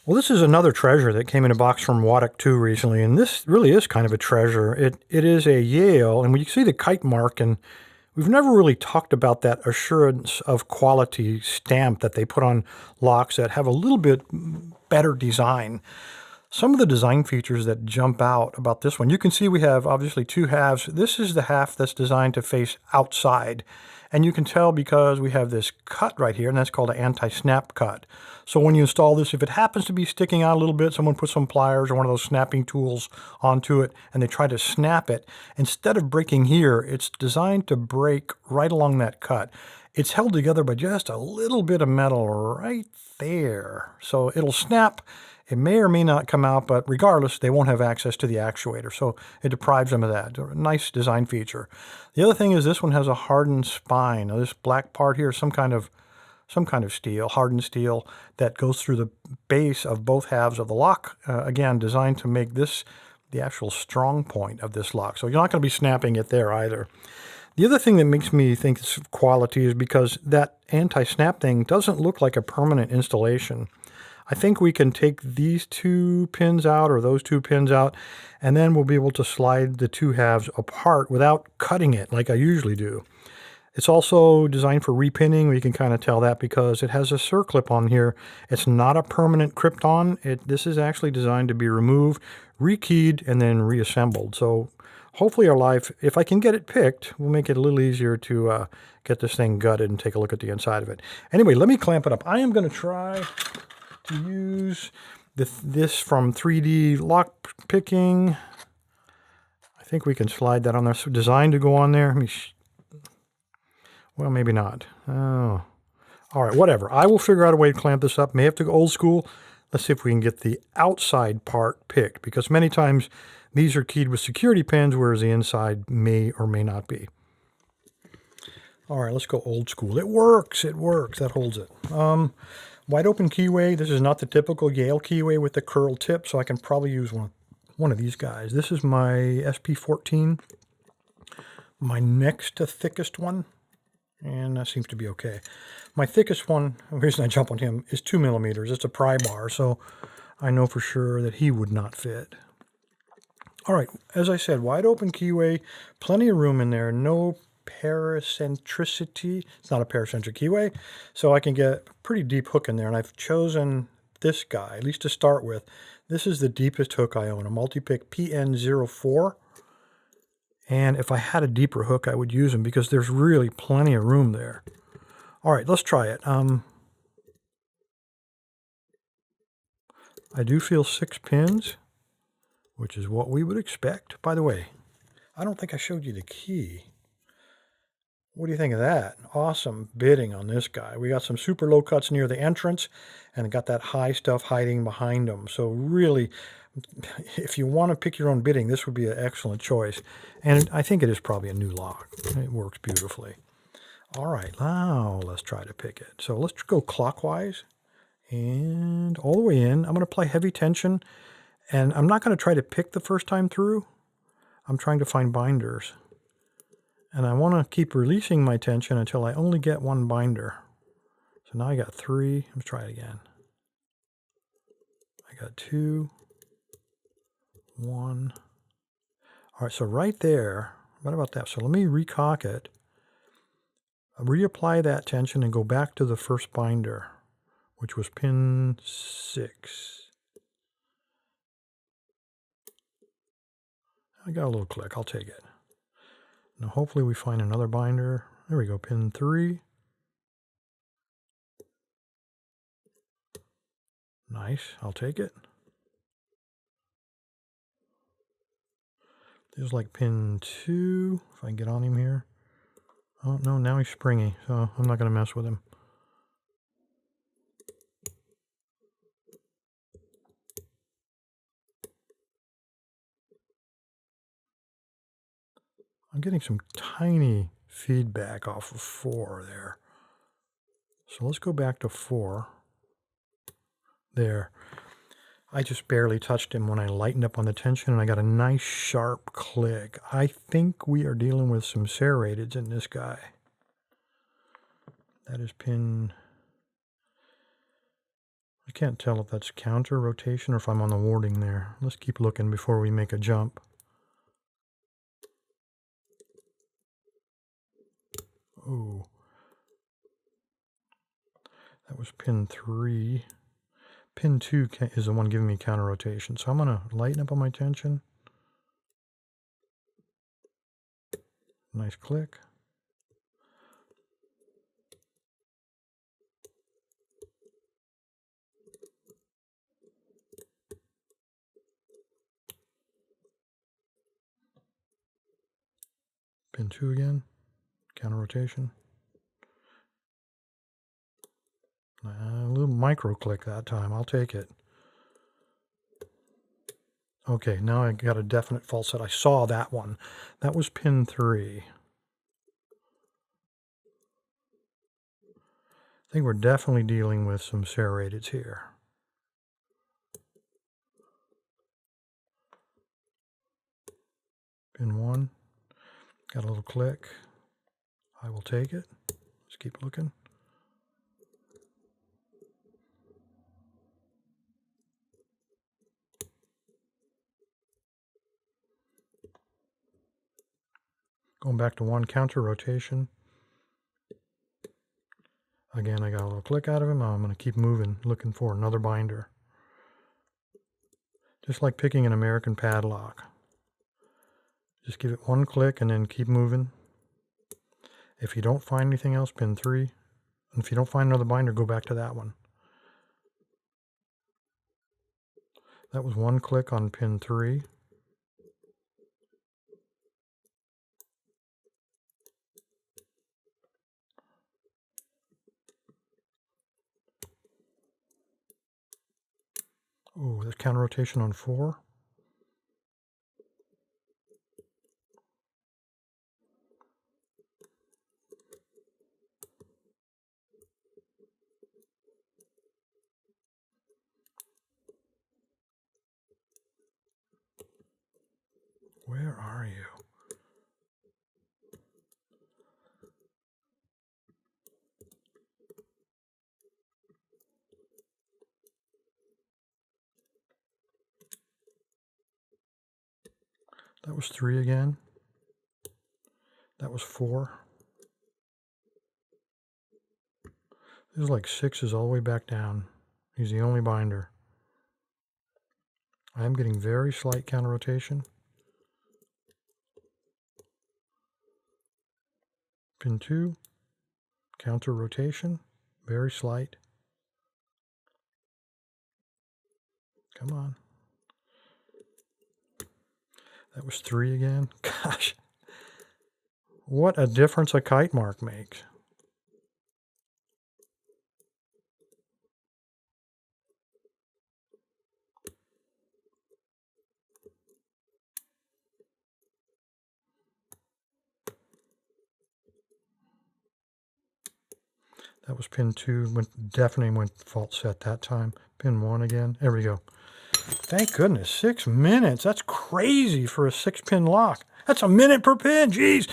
Well, this is another treasure that came in a box from Waddock 2 recently, and this really is kind of a treasure. It is a Yale, and we see the Kitemark, and we've never really talked about that assurance of quality stamp that they put on locks that have a little bit better design. Some of the design features that jump out about this one, you can see we have obviously two halves. This is the half that's designed to face outside. And you can tell because we have this cut right here, and that's called an anti-snap cut. So when you install this, if it happens to be sticking out a little bit, someone puts some pliers or one of those snapping tools onto it, and they try to snap it, instead of breaking here, it's designed to break right along that cut. It's held together by just a little bit of metal right there. So it'll snap. It may or may not come out, but regardless, they won't have access to the actuator, so it deprives them of that. A nice design feature. The other thing is this one has a hardened spine. Now, this black part here is some kind of steel, hardened steel, that goes through the base of both halves of the lock. Again, designed to make this the actual strong point of this lock. So you're not going to be snapping it there either. The other thing that makes me think it's quality is because that anti-snap thing doesn't look like a permanent installation. I think we can take these two pins out or those two pins out, and then we'll be able to slide the two halves apart without cutting it like I usually do. It's also designed for repinning. We can kind of tell that because it has a circlip on here. It's not a permanent Krypton. This is actually designed to be removed, rekeyed, and then reassembled. So hopefully our life, if I can get it picked, will make it a little easier to get this thing gutted and take a look at the inside of it. Anyway, let me clamp it up. I am going to try to use this from 3D lock picking. I think we can slide that on there. So designed to go on there. Well, maybe not. Oh, all right, whatever. I will figure out a way to clamp this up. May have to go old school. Let's see if we can get the outside part picked, because many times these are keyed with security pins, whereas the inside may or may not be. All right, let's go old school. It works. It works. That holds it. Wide open keyway. This is not the typical Yale keyway with the curl tip, so I can probably use one of these guys. This is my SP14, my next to thickest one, and that seems to be okay. My thickest one, the reason I jump on him, is 2 millimeters. It's a pry bar, so I know for sure that he would not fit. All right, as I said, wide open keyway, plenty of room in there, no paracentricity. It's not a paracentric keyway, so I can get a pretty deep hook in there, and I've chosen this guy, at least to start with. This is the deepest hook I own, a multi-pick PN04, and if I had a deeper hook, I would use them because there's really plenty of room there. All right, let's try it. I do feel 6 pins, which is what we would expect. By the way, I don't think I showed you the key. What do you think of that? Awesome bitting on this guy. We got some super low cuts near the entrance and got that high stuff hiding behind them. So really, if you want to pick your own bitting, this would be an excellent choice. And I think it is probably a new lock. It works beautifully. All right, now let's try to pick it. So let's go clockwise and all the way in. I'm going to apply heavy tension, and I'm not going to try to pick the first time through. I'm trying to find binders. And I want to keep releasing my tension until I only get one binder. So now I got 3. Let's try it again. I got 2, 1. All right, so right there, what about that? So let me recock it, reapply that tension, and go back to the first binder, which was pin 6. I got a little click. I'll take it. Now hopefully we find another binder. There we go, pin 3. Nice, I'll take it. Feels like pin 2, if I can get on him here. Oh no, now he's springy, so I'm not going to mess with him. I'm getting some tiny feedback off of 4 there. So let's go back to 4. There. I just barely touched him when I lightened up on the tension, and I got a nice sharp click. I think we are dealing with some serrateds in this guy. That is pin... I can't tell if that's counter rotation or if I'm on the warding there. Let's keep looking before we make a jump. Oh, that was pin 3. Pin 2 is the one giving me counter rotation. So I'm going to lighten up on my tension. Nice click. Pin 2 again. Counter rotation. A little micro click that time. I'll take it. Okay, now I got a definite false set. I saw that one. That was pin 3. I think we're definitely dealing with some serrateds here. Pin 1. Got a little click. I will take it. Let's keep looking. Going back to 1 counter rotation. Again, I got a little click out of him. I'm going to keep moving, looking for another binder. Just like picking an American padlock. Just give it 1 click and then keep moving. If you don't find anything else, pin 3. And if you don't find another binder, go back to that one. That was 1 click on pin 3. Oh, there's counter rotation on 4. Where are you? That was 3 again. That was 4. This is like 6 is all the way back down. He's the only binder. I am getting very slight counter rotation. Pin 2, counter rotation, very slight. Come on. That was 3 again. Gosh, what a difference a kite mark makes. That was pin 2, definitely went false set that time. Pin 1 again, there we go. Thank goodness, 6 minutes. That's crazy for a 6-pin lock. That's a minute per pin, jeez.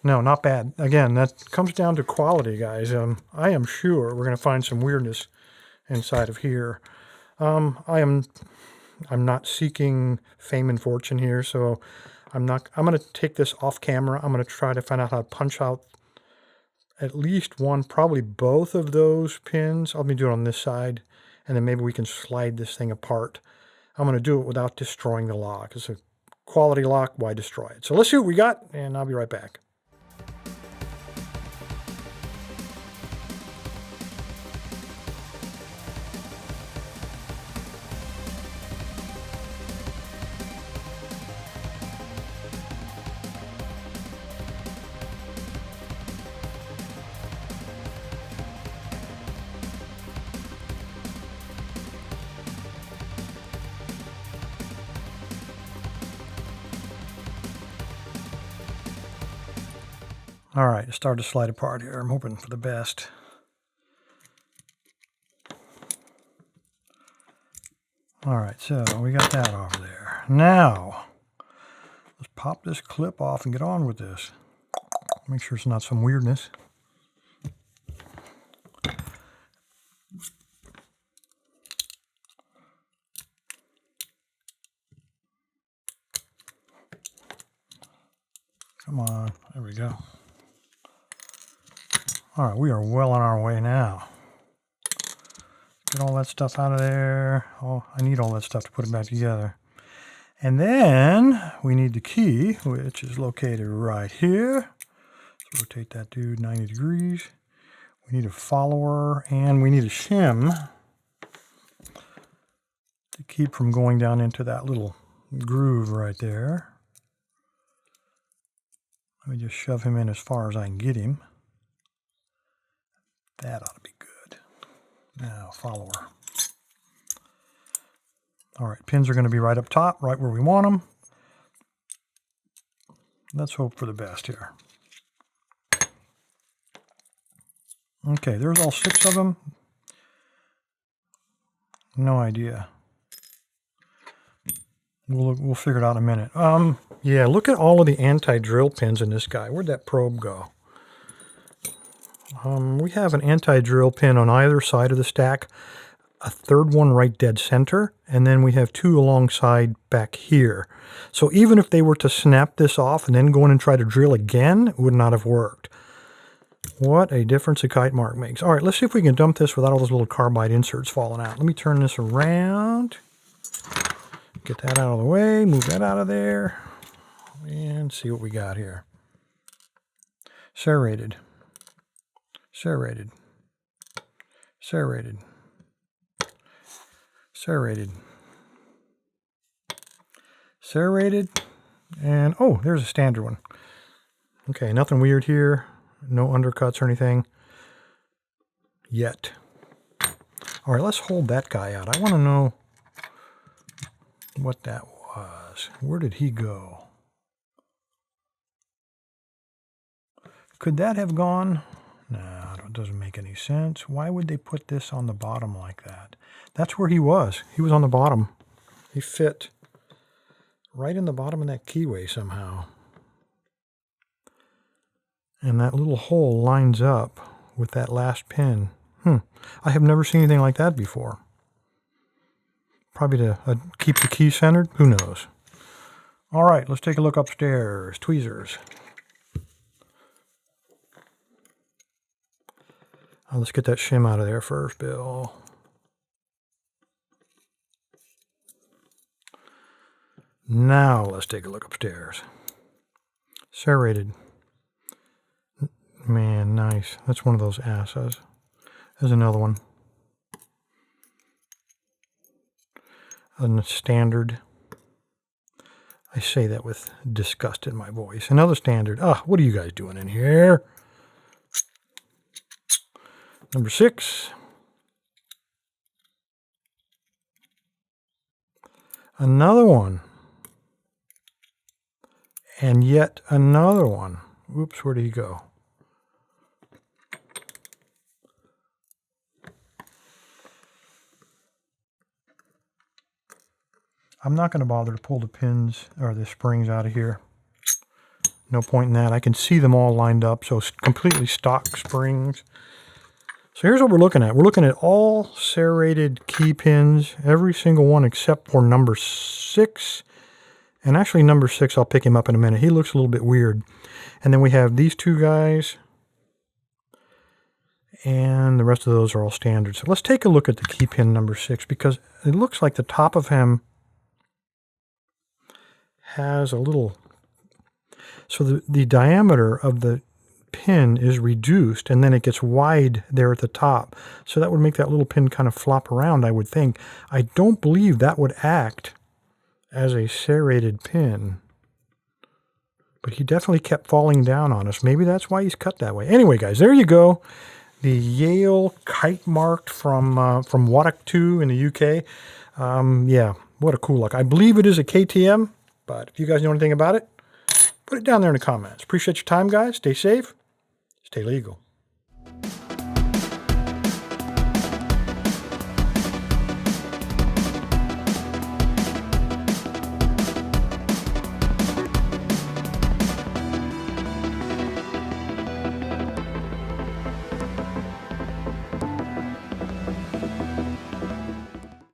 No, not bad. Again, that comes down to quality, guys. I am sure we're going to find some weirdness inside of here. I'm not seeking fame and fortune here, so I'm going to take this off camera. I'm going to try to find out how to punch out at least one, probably both of those pins. I'll be doing it on this side, and then maybe we can slide this thing apart. I'm going to do it without destroying the lock. It's a quality lock, why destroy it? So let's see what we got, and I'll be right back. All right, it started to slide apart here. I'm hoping for the best. All right, so we got that off there. Now, let's pop this clip off and get on with this. Make sure it's not some weirdness. Come on. There we go. All right, we are well on our way now. Get all that stuff out of there. Oh, I need all that stuff to put it back together. And then we need the key, which is located right here. Let's rotate that dude 90 degrees. We need a follower, and we need a shim to keep from going down into that little groove right there. Let me just shove him in as far as I can get him. That ought to be good. Now, follower. All right, pins are going to be right up top, right where we want them. Let's hope for the best here. Okay, there's all 6 of them. No idea. We'll figure it out in a minute. Yeah, look at all of the anti-drill pins in this guy. Where'd that probe go? We have an anti-drill pin on either side of the stack, a third one right dead center, and then we have 2 alongside back here. So even if they were to snap this off and then go in and try to drill again, it would not have worked. What a difference a Kitemark makes. All right, let's see if we can dump this without all those little carbide inserts falling out. Let me turn this around. Get that out of the way, move that out of there, and see what we got here. Serrated. Serrated. Serrated. Serrated. Serrated. And, oh, there's a standard one. Okay, nothing weird here. No undercuts or anything. Yet. All right, let's hold that guy out. I want to know what that was. Where did he go? Could that have gone? No, it doesn't make any sense. Why would they put this on the bottom like that? That's where he was. He was on the bottom. He fit right in the bottom of that keyway somehow. And that little hole lines up with that last pin. I have never seen anything like that before. Probably to keep the key centered. Who knows? All right, let's take a look upstairs. Tweezers. Let's get that shim out of there first, Bill. Now let's take a look upstairs. Serrated. Man, nice. That's one of those asses. There's another one. A standard. I say that with disgust in my voice. Another standard. What are you guys doing in here? Number 6. Another one. And yet another one. Oops, where did he go? I'm not going to bother to pull the pins or the springs out of here. No point in that. I can see them all lined up, so it's completely stock springs. So here's what we're looking at. We're looking at all serrated key pins, every single one except for number 6. And actually number 6, I'll pick him up in a minute. He looks a little bit weird. And then we have these 2 guys. And the rest of those are all standard. So let's take a look at the key pin number 6, because it looks like the top of him has a little... So the diameter of the pin is reduced, and then it gets wide there at the top. So that would make that little pin kind of flop around, I would think. I don't believe that would act as a serrated pin. But he definitely kept falling down on us. Maybe that's why he's cut that way. Anyway, guys, there you go. The Yale Kitemark from Waddock 2 in the UK. Yeah, what a cool look. I believe it is a KTM, but if you guys know anything about it, put it down there in the comments. Appreciate your time, guys. Stay safe. Stay legal.